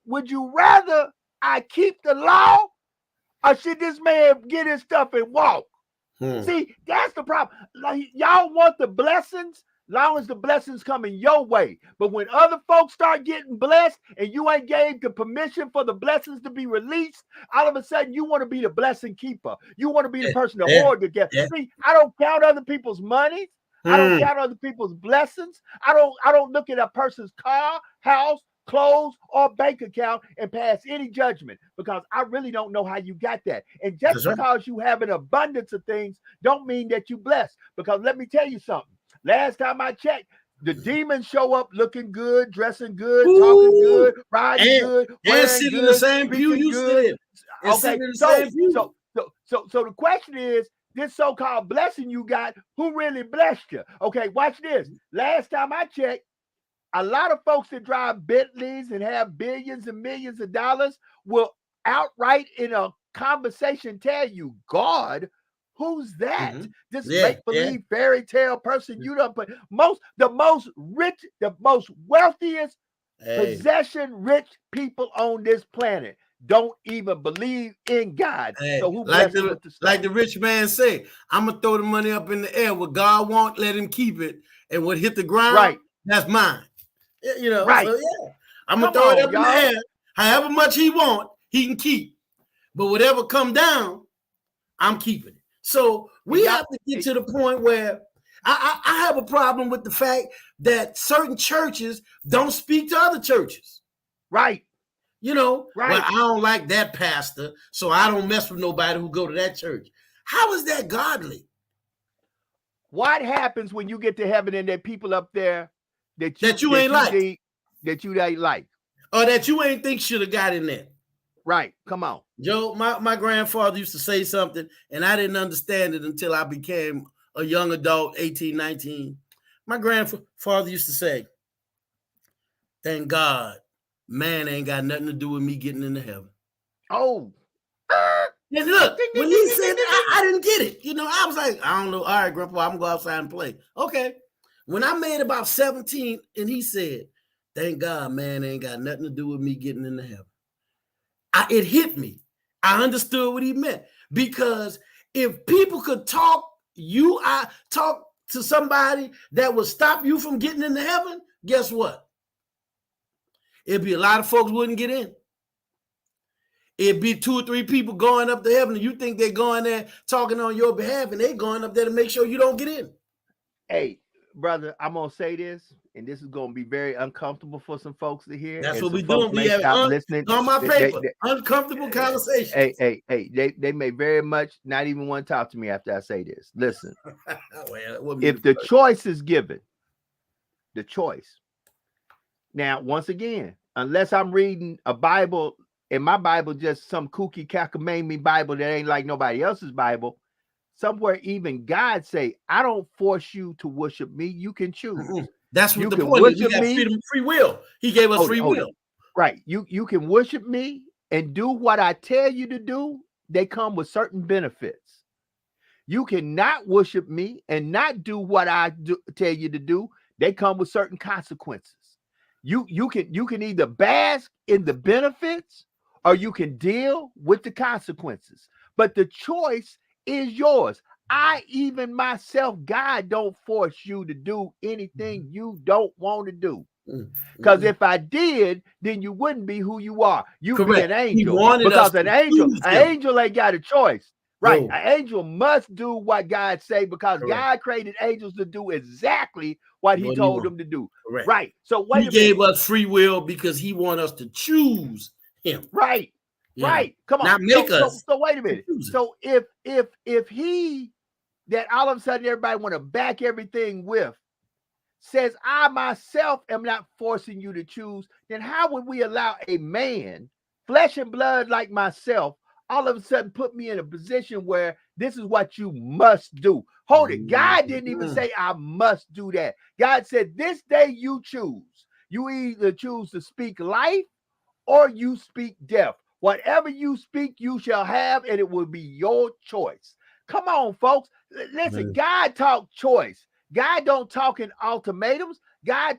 Would you rather I keep the law, or should this man get his stuff and walk? See, that's the problem. Like, y'all want the blessings, long as the blessings come in your way. But when other folks start getting blessed and you ain't gave the permission for the blessings to be released, all of a sudden you want to be the blessing keeper. You want to be the person to hoard together. See, I don't count other people's money. I don't count other people's blessings. I don't look at a person's car, house, clothes, or bank account and pass any judgment, because I really don't know how you got that. And just because you have an abundance of things don't mean that you blessed. Because let me tell you something. Last time I checked, the demons show up looking good, dressing good, talking good, riding good, and sitting in the same pew you sit in. Okay, so the question is, this so-called blessing you got, who really blessed you? Okay, watch this. Last time I checked, a lot of folks that drive Bentleys and have billions and millions of dollars will outright in a conversation tell you, God, who's that? This make-believe fairy tale person you don't put. The most rich, the most wealthiest, possession-rich people on this planet don't even believe in God. So who like the rich man say, I'm gonna throw the money up in the air. What God won't, let him keep it, and what hit the ground, that's mine. Right. So I'm gonna throw it up in the air. However much he want, he can keep. But whatever come down, I'm keeping it. So we have to get to the point where I have a problem with the fact that certain churches don't speak to other churches. Right. Well, I don't like that pastor, so I don't mess with nobody who go to that church. How is that godly? What happens when you get to heaven and there are people up there that you ain't like, or that you ain't think should have got in there? Right. Come on, Joe. My grandfather used to say something, and I didn't understand it until I became a young adult, 18, 19. My grandfather used to say, "Thank God man ain't got nothing to do with me getting into heaven. Oh. And look, when he said that, I didn't get it. You know, I was like, I don't know. All right, Grandpa, I'm going to go outside and play. Okay. When I made about 17 and he said, thank God, man ain't got nothing to do with me getting into heaven. It hit me. I understood what he meant. Because if people could talk to somebody that would stop you from getting into heaven, guess what? It'd be a lot of folks wouldn't get in. It'd be 2 or 3 people going up to heaven, and you think they're going there talking on your behalf, and they're going up there to make sure you don't get in. Hey, brother, I'm gonna say this, and this is gonna be very uncomfortable for some folks to hear. That's what we're doing. We have listening on my paper. Uncomfortable conversation. Hey, they may very much not even want to talk to me after I say this. Listen, well, if the choice is given, the choice. Now, once again, unless I'm reading a Bible. And my Bible just some kooky cockamamie Bible that ain't like nobody else's Bible. Somewhere even God say, I don't force you to worship me. You can choose. That's what the point is. You got freedom, free will. He gave us free will. Right. You can worship me and do what I tell you to do. They come with certain benefits. You cannot worship me and not do what I tell you to do. They come with certain consequences. You can either bask in the benefits or you can deal with the consequences. But the choice is yours. I even myself, God don't force you to do anything you don't want to do. Because if I did, then you wouldn't be who you are. You'd be an angel. Because an angel ain't got a choice. Right. No. An angel must do what God say because God created angels to do exactly what he told them to do. Correct. Right. So he gave us free will because he wants us to choose him. Right. Yeah. Right. Come on. Not make us. So wait a minute. So if he that all of a sudden everybody want to back everything with says I myself am not forcing you to choose, then how would we allow a man, flesh and blood like myself, all of a sudden put me in a position where this is what you must do? Hold it. God didn't even say I must do that. God said this day you choose. You either choose to speak life or you speak death. Whatever you speak, you shall have, and it will be your choice. Come on, folks. Listen, God talk choice. God don't talk in ultimatums. God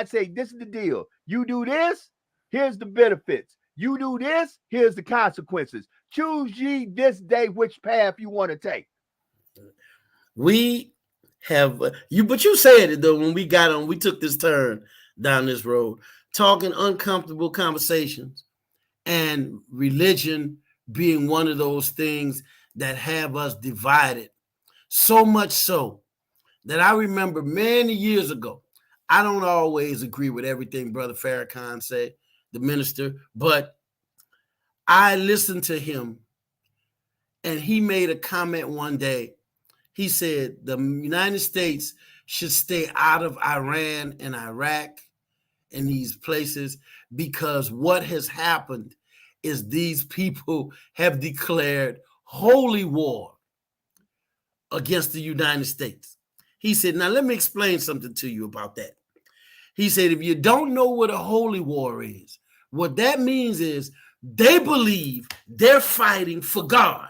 say, this is the deal. You do this, here's the benefits. You do this, here's the consequences. Choose ye this day which path you want to take. We have but you said it though when we got on, we took this turn down this road, talking uncomfortable conversations, and religion being one of those things that have us divided. So much so that I remember many years ago, I don't always agree with everything Brother Farrakhan said, the minister, but I listened to him and he made a comment one day. He said the United States should stay out of Iran and Iraq and these places because what has happened is these people have declared holy war against the United States. He said, now let me explain something to you about that. He said, if you don't know what a holy war is, what that means is they believe they're fighting for God.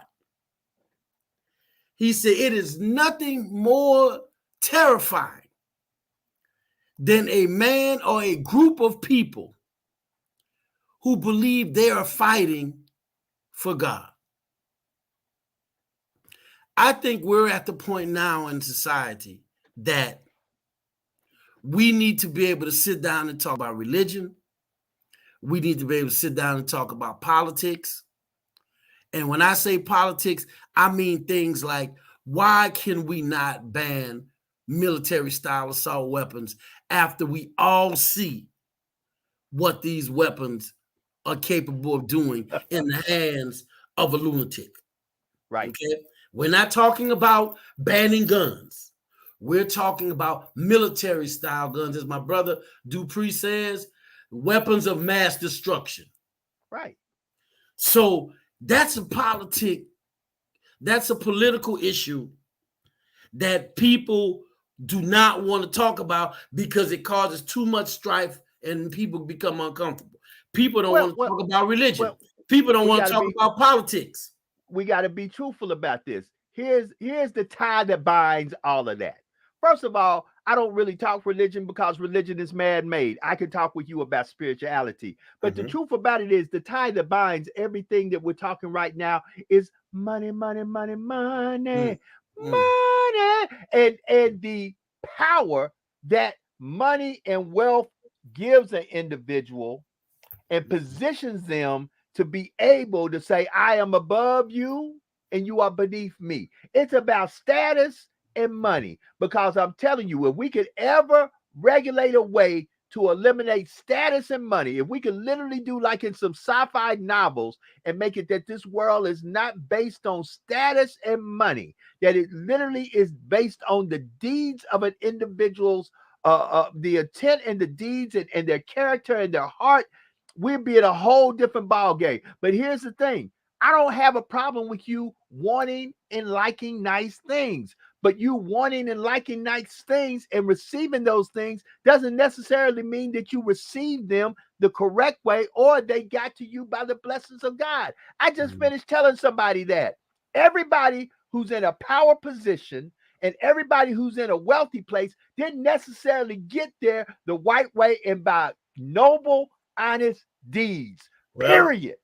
He said, it is nothing more terrifying than a man or a group of people who believe they are fighting for God. I think we're at the point now in society that we need to be able to sit down and talk about religion. We need to be able to sit down and talk about politics. And when I say politics, I mean things like, why can we not ban military-style assault weapons after we all see what these weapons are capable of doing in the hands of a lunatic? Right. Okay? We're not talking about banning guns. We're talking about military-style guns, as my brother Dupree says, weapons of mass destruction. Right. So that's a political issue that people do not want to talk about because it causes too much strife and people become uncomfortable. People don't want to talk about religion. Well, people don't want to talk about politics. We got to be truthful about this. Here's the tie that binds all of that. First of all, I don't really talk religion because religion is man-made. I can talk with you about spirituality. But the truth about it is the tie that binds everything that we're talking right now is money, money, money, money, money. And the power that money and wealth gives an individual and positions them to be able to say, I am above you and you are beneath me. It's about status and money, because I'm telling you, if we could ever regulate a way to eliminate status and money, if we could literally do like in some sci-fi novels and make it that this world is not based on status and money, that it literally is based on the deeds of an individual's the intent and the deeds and their character and their heart, we'd be in a whole different ball game. But here's the thing. I don't have a problem with you wanting and liking nice things, but you wanting and liking nice things and receiving those things doesn't necessarily mean that you receive them the correct way or they got to you by the blessings of God. I just finished telling somebody that everybody who's in a power position and everybody who's in a wealthy place didn't necessarily get there the right way and by noble, honest deeds, period.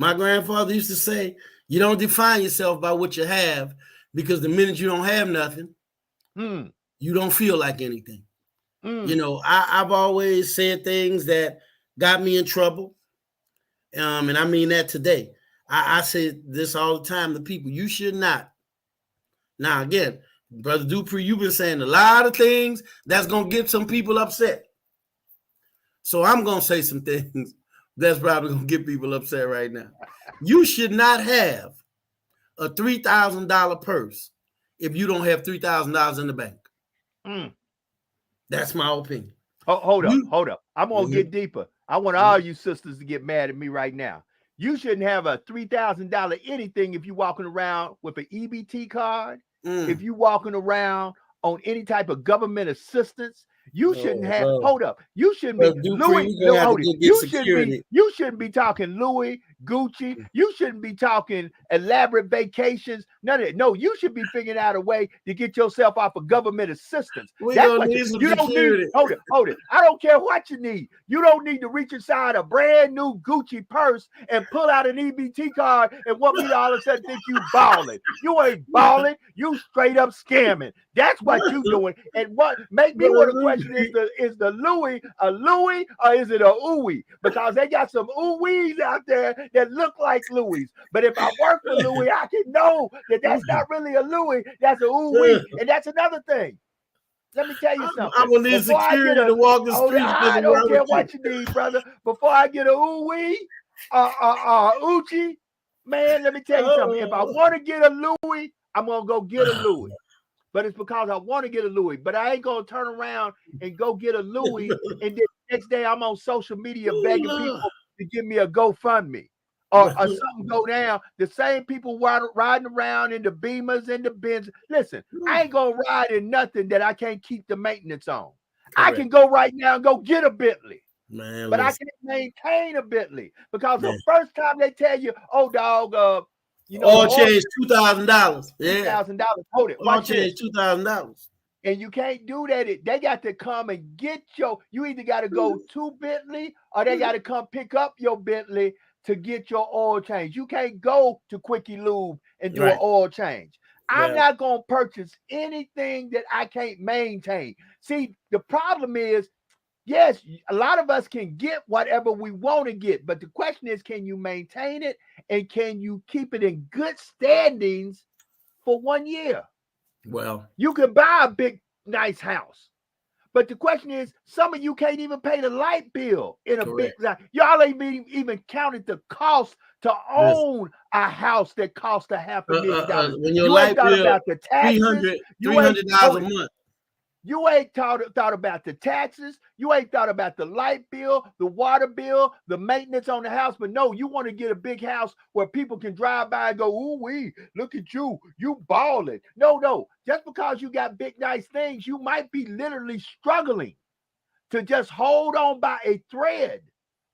My grandfather used to say, you don't define yourself by what you have, because the minute you don't have nothing, you don't feel like anything. You know, I've always said things that got me in trouble. And I mean that today. I say this all the time to people. You should not. Now, again, Brother Dupree, you've been saying a lot of things that's going to get some people upset. So I'm going to say some things that's probably going to get people upset right now. You should not have a $3,000 purse if you don't have $3,000 in the bank. That's my opinion. Hold up. I'm going to get deeper. I want all you sisters to get mad at me right now. You shouldn't have a $3,000 anything if you're walking around with an EBT card, if you're walking around on any type of government assistance. You shouldn't have. Hold up. You shouldn't be Louis. You shouldn't be talking Louis, Gucci. You shouldn't be talking elaborate vacations. None of it. No, you should be figuring out a way to get yourself off of government assistance. That's what you don't need. Hold it. I don't care what you need. You don't need to reach inside a brand new Gucci purse and pull out an EBT card and want me to all of a sudden think you balling. You ain't balling. You straight up scamming. That's what you doing. And what make me want to question is the Louis a Louis or is it a Ooey? Because they got some Ooeys out there that look like Louis. But if I work for Louis, I can know that that's not really a Louis. That's a Ooey. And that's another thing. Let me tell you something. I will need security to walk the streets. I don't care what you need, brother. Before I get a Ooey, Uchi, man, let me tell you something. If I want to get a Louis, I'm going to go get a Louis. But it's because I want to get a Louis. But I ain't going to turn around and go get a Louis. And then the next day I'm on social media begging people to give me a GoFundMe. Or something go down. The same people riding around in the Beamers and the Benz. Listen, I ain't going to ride in nothing that I can't keep the maintenance on. Correct. I can go right now and go get a Bentley. Man, but I can't maintain a Bentley. Because the first time they tell you, oh, dog, you know, all change $2,000. Yeah, $2,000. Hold it. All change $2,000. And you can't do that. They got to come and get you either got to go to Bentley or they got to come pick up your Bentley to get your oil change. You can't go to Quickie Lube and do an oil change. I'm not going to purchase anything that I can't maintain. See, the problem is, yes, a lot of us can get whatever we want to get, but the question is, can you maintain it and can you keep it in good standings for 1 year? Well, you can buy a big, nice house, but the question is, some of you can't even pay the light bill in a big. Y'all ain't even counted the cost to own a house that costs $500,000. When your light bill about the taxes, $300 a month. You ain't thought about the taxes. You ain't thought about the light bill, the water bill, the maintenance on the house. But no, you want to get a big house where people can drive by and go, ooh, wee, look at you balling. No. Just because you got big, nice things, you might be literally struggling to just hold on by a thread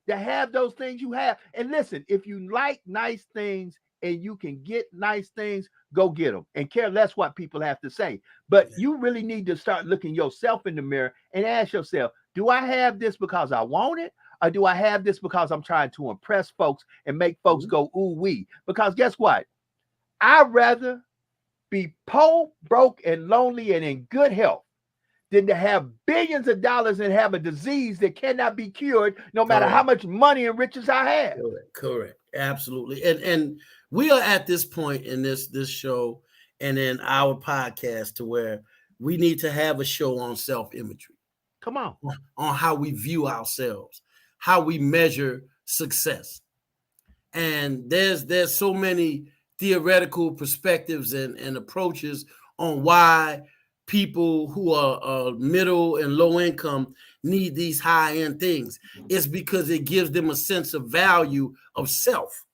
to have those things you have. And listen, if you like nice things and you can get nice things, go get them and care less what people have to say. But you really need to start looking yourself in the mirror and ask yourself, do I have this because I want it? Or do I have this because I'm trying to impress folks and make folks go ooh wee? Because guess what? I'd rather be poor, broke, and lonely and in good health than to have billions of dollars and have a disease that cannot be cured no matter how much money and riches I have. Correct. Absolutely. And we are at this point in this show and in our podcast to where we need to have a show on self-imagery. Come on how we view ourselves, how we measure success. And there's so many theoretical perspectives and approaches on why people who are middle and low income need these high-end things. It's because it gives them a sense of value of self.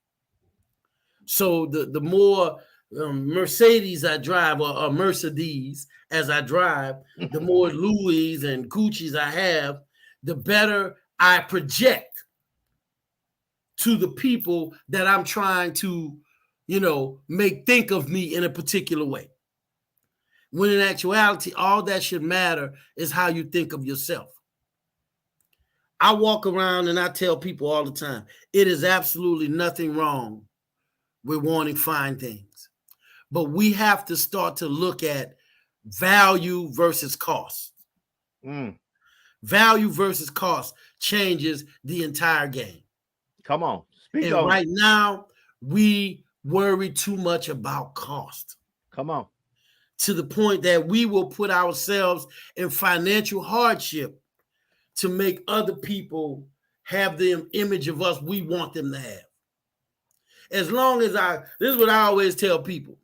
So the more Mercedes I drive, or Mercedes as I drive, the more Louis and Gucci's I have, the better I project to the people that I'm trying to, make think of me in a particular way. When in actuality, all that should matter is how you think of yourself. I walk around and I tell people all the time, it is absolutely nothing wrong with wanting fine things. But we have to start to look at value versus cost. Value versus cost changes the entire game. Come on. Speak on right now, we worry too much about cost. Come on. To the point that we will put ourselves in financial hardship to make other people have the image of us we want them to have. As long as this is what I always tell people.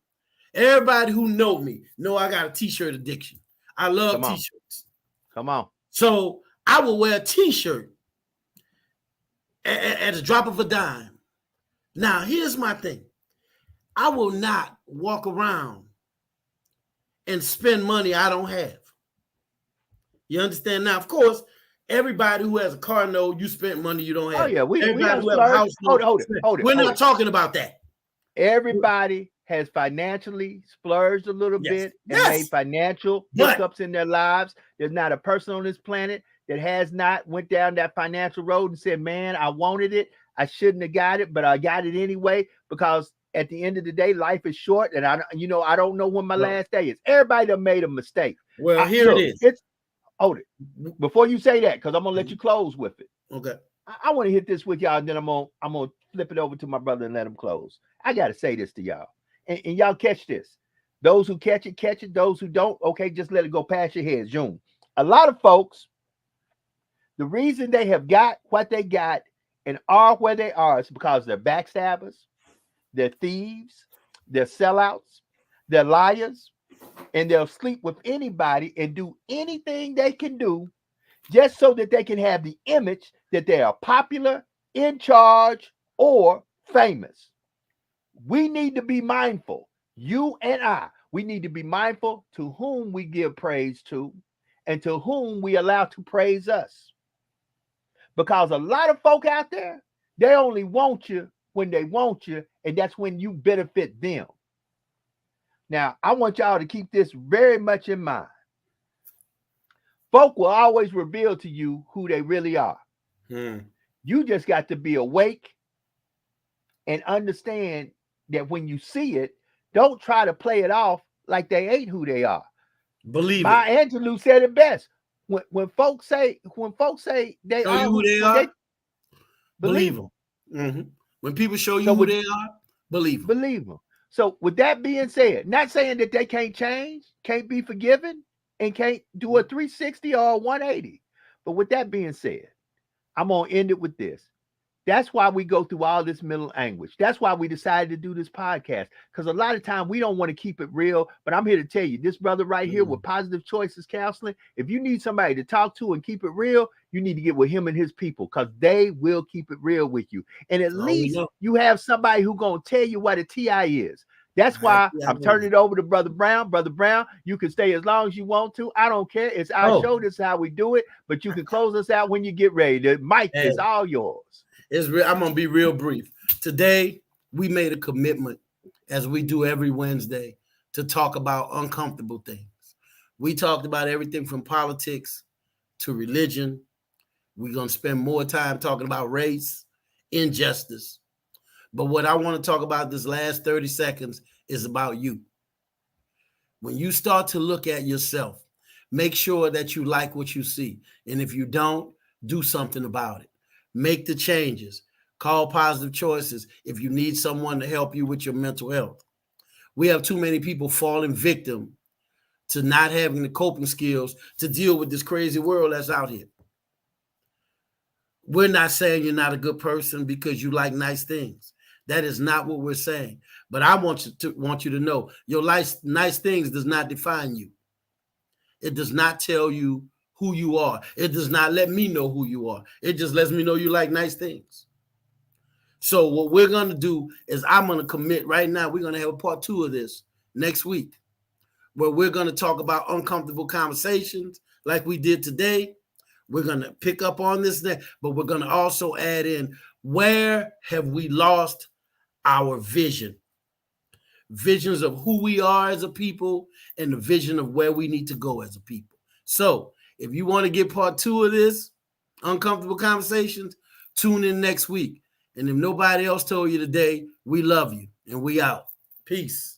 Everybody who know me know I got a t-shirt addiction. I love t-shirts. Come on. So I will wear a t-shirt at the drop of a dime. Now, here's my thing. I will not walk around and spend money I don't have. You understand? Now, of course, everybody who has a car knows you spent money you don't have. Oh, yeah. We who have a house hold it. We're not talking about that. Everybody has financially splurged a little bit and made financial hiccups in their lives. There's not a person on this planet that has not went down that financial road and said, man, I wanted it. I shouldn't have got it, but I got it anyway, because at the end of the day, life is short, and I don't know when my last day is. Everybody done made a mistake. Well, here it is. Hold it. Before you say that, because I'm gonna let you close with it. Okay. I want to hit this with y'all, and then I'm gonna flip it over to my brother and let him close. I gotta say this to y'all, and y'all catch this. Those who catch it, catch it. Those who don't, okay, just let it go past your heads. June. A lot of folks, the reason they have got what they got and are where they are is because they're backstabbers, they're thieves, they're sellouts, they're liars, and they'll sleep with anybody and do anything they can do just so that they can have the image that they are popular, in charge, or famous. We need to be mindful, you and I, we need to be mindful to whom we give praise to and to whom we allow to praise us. Because a lot of folk out there, they only want you when they want you, and that's when you benefit them. Now, I want y'all to keep this very much in mind. Folk will always reveal to you who they really are. You just got to be awake and understand that when you see it, don't try to play it off like they ain't who they are. Believe Maya Angelou said it best. When folks say they show are you who they are, believe them. Mm-hmm. When people show you who they are, believe them. Believe them. So with that being said, not saying that they can't change, can't be forgiven, and can't do a 360 or a 180. But with that being said, I'm going to end it with this. That's why we go through all this mental anguish. That's why we decided to do this podcast. Because a lot of time we don't want to keep it real. But I'm here to tell you, this brother right here with Positive Choices Counseling, if you need somebody to talk to and keep it real, you need to get with him and his people, because they will keep it real with you. And at least you have somebody who's going to tell you what a TI is. That's why Yeah, I'm turning it over to Brother Brown. Brother Brown, you can stay as long as you want to. I don't care. It's our show. This is how we do it. But you can close us out when you get ready. The mic is all yours. I'm going to be real brief. Today, we made a commitment, as we do every Wednesday, to talk about uncomfortable things. We talked about everything from politics to religion. We're going to spend more time talking about race, injustice. But what I want to talk about this last 30 seconds is about you. When you start to look at yourself, make sure that you like what you see. And if you don't, do something about it. Make the changes. Call Positive Choices if you need someone to help you with your mental health. We have too many people falling victim to not having the coping skills to deal with this crazy world that's out here. We're not saying you're not a good person because you like nice things. That is not what we're saying. But I want you to know your nice things does not define you. It does not tell you who you are. It does not let me know who you are. It just lets me know you like nice things. So what we're going to do is I'm going to commit right now. We're going to have a part 2 of this next week, where we're going to talk about uncomfortable conversations like we did today. We're going to pick up on this, but we're going to also add in, where have we lost our visions of who we are as a people and the vision of where we need to go as a people. So if you want to get part 2 of this, uncomfortable conversations, tune in next week. And if nobody else told you today, we love you and we out. Peace.